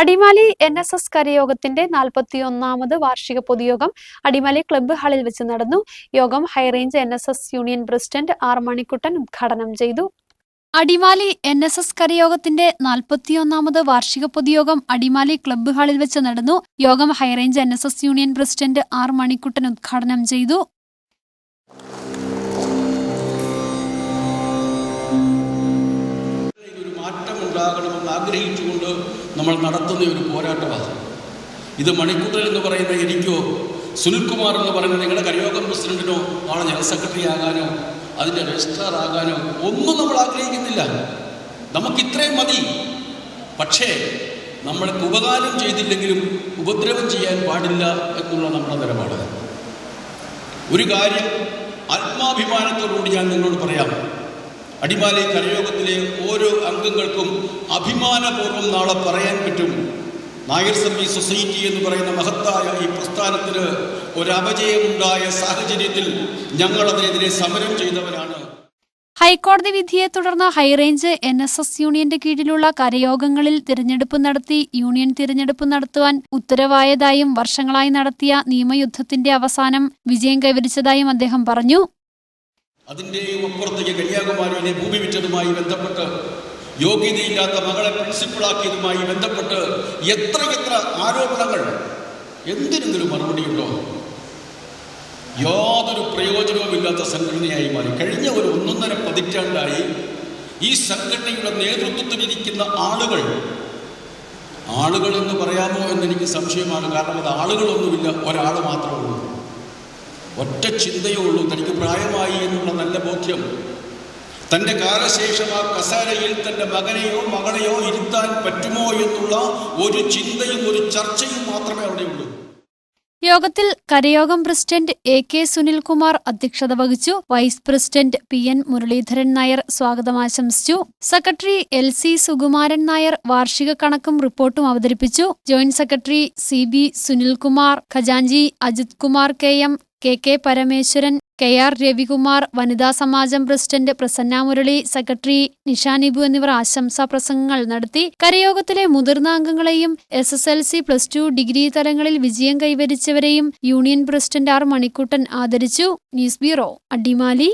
Adimali NSS കരയോഗത്തിന്റെ 41ാമത് വാർഷിക പൊതുയോഗം Adimali club ഹാളിൽ വെച്ച് നടന്നു. യോഗം High Range NSS union president R Manikuttan ഉദ്ഘാടനം ചെയ്തു. അടിമാലി NSS കരയോഗത്തിന്റെ 41ാമത് വാർഷിക പൊതുയോഗം അടിമാലി ക്ലബ്ബ് ഹാളിൽ വെച്ച് നടന്നു. യോഗം High Range NSS union president R Manikuttan ഉദ്ഘാടനം ചെയ്തു. മാറ്റമുണ്ടാകണമെന്ന് ആഗ്രഹിച്ചുകൊണ്ട് നമ്മൾ നടത്തുന്ന ഒരു പോരാട്ടമാണ് ഇത്. മണിക്കുട്ടൻ എന്ന് പറയുന്ന എനിക്കോ സുനിൽകുമാർ എന്ന് പറയുന്ന നിങ്ങളുടെ കരയോഗം പ്രസിഡന്റിനോ നാളെ ജനറൽ സെക്രട്ടറി ആകാനോ അതിൻ്റെ രജിസ്ട്രാർ ആകാനോ ഒന്നും നമ്മൾ ആഗ്രഹിക്കുന്നില്ല. നമുക്കിത്രയും മതി. പക്ഷേ നമ്മൾക്ക് ഉപകാരം ചെയ്തില്ലെങ്കിലും ഉപദ്രവം ചെയ്യാൻ പാടില്ല എന്നുള്ള നമ്മുടെ നിലപാട്. ഒരു കാര്യം ആത്മാഭിമാനത്തോടുകൂടി ഞാൻ നിങ്ങളോട് പറയാം. അടിമാലി കരയോഗത്തിലെ ഓരോ അംഗങ്ങൾക്കും അഭിമാനപൂർവ്വം നാളെ പറയാൻ പറ്റും, നായർ സർവീസ് സൊസൈറ്റി എന്ന് പറയുന്ന മഹത്തായ ഈ പ്രസ്ഥാനത്തിന് ഒരപജയമുണ്ടായ സാഹചര്യത്തിൽ ഞങ്ങളതിനെതിരെ സമരം ചെയ്തവരാണ്. ഹൈക്കോടതി വിധിയെ തുടർന്ന് ഹൈറേഞ്ച് NSS യൂണിയന്റെ കീഴിലുള്ള കരയോഗങ്ങളിൽ തിരഞ്ഞെടുപ്പ് നടത്തി യൂണിയൻ തിരഞ്ഞെടുപ്പ് നടത്തുവാൻ ഉത്തരവായതായും വർഷങ്ങളായി നടത്തിയ നിയമയുദ്ധത്തിന്റെ അവസാനം വിജയം കൈവരിച്ചതായും അദ്ദേഹം പറഞ്ഞു. അതിൻ്റെയും അപ്പുറത്തേക്ക് കന്യാകുമാരിയിലെ ഭൂമി വിറ്റതുമായി ബന്ധപ്പെട്ട്, യോഗ്യതയില്ലാത്ത മകളെ പ്രിൻസിപ്പളാക്കിയതുമായി ബന്ധപ്പെട്ട് എത്രയെത്ര ആരോപണങ്ങൾ. എന്തിനെങ്കിലും മറുപടിയുണ്ടോ? യാതൊരു പ്രയോജനവുമില്ലാത്ത സംഘടനയായി മാറി. കഴിഞ്ഞ ഒരു 1.5 പതിറ്റാണ്ടായി ഈ സംഘടനയുടെ നേതൃത്വത്തിലിരിക്കുന്ന ആളുകൾ എന്ന് പറയാമോ എന്നെനിക്ക് സംശയമാണ്. കാരണം അത് ആളുകളൊന്നുമില്ല, ഒരാൾ മാത്രമേ ഉള്ളൂ. ഒറ്റ ചിന്തയേ ഉള്ളൂ, തനിക്ക് പ്രായമായി എന്നുള്ള നല്ല ബോധ്യം. തൻ്റെ കാലശേഷം ആ കസേരയിൽ തൻ്റെ മകനെയോ മകളെയോ ഇരുത്താൻ പറ്റുമോ എന്നുള്ള ഒരു ചിന്തയും ഒരു ചർച്ചയും മാത്രമേ അവിടെയുള്ളൂ. യോഗത്തിൽ കരയോഗം പ്രസിഡന്റ് AK സുനിൽകുമാർ അധ്യക്ഷത വഹിച്ചു. Vice president PN Muraleedharan Nair സ്വാഗതം ആശംസിച്ചു. സെക്രട്ടറി LC സുകുമാരൻ നായർ വാർഷിക കണക്കും റിപ്പോർട്ടും അവതരിപ്പിച്ചു. ജോയിന്റ് സെക്രട്ടറി CB സുനിൽകുമാർ, ഖജാൻജി Ajith Kumar KM, KK Parameswaran, KR Ravikumar, വനിതാ സമാജം പ്രസിഡന്റ് പ്രസന്ന മുരളി, സെക്രട്ടറി നിഷാനിബു എന്നിവർ ആശംസാ പ്രസംഗങ്ങൾ നടത്തി. കരയോഗത്തിലെ മുതിർന്ന അംഗങ്ങളെയും SSLC, +2, ഡിഗ്രി തലങ്ങളിൽ വിജയം കൈവരിച്ചവരെയും യൂണിയൻ പ്രസിഡന്റ് ആർ മണിക്കുട്ടൻ ആദരിച്ചു. News bureau, Adimali.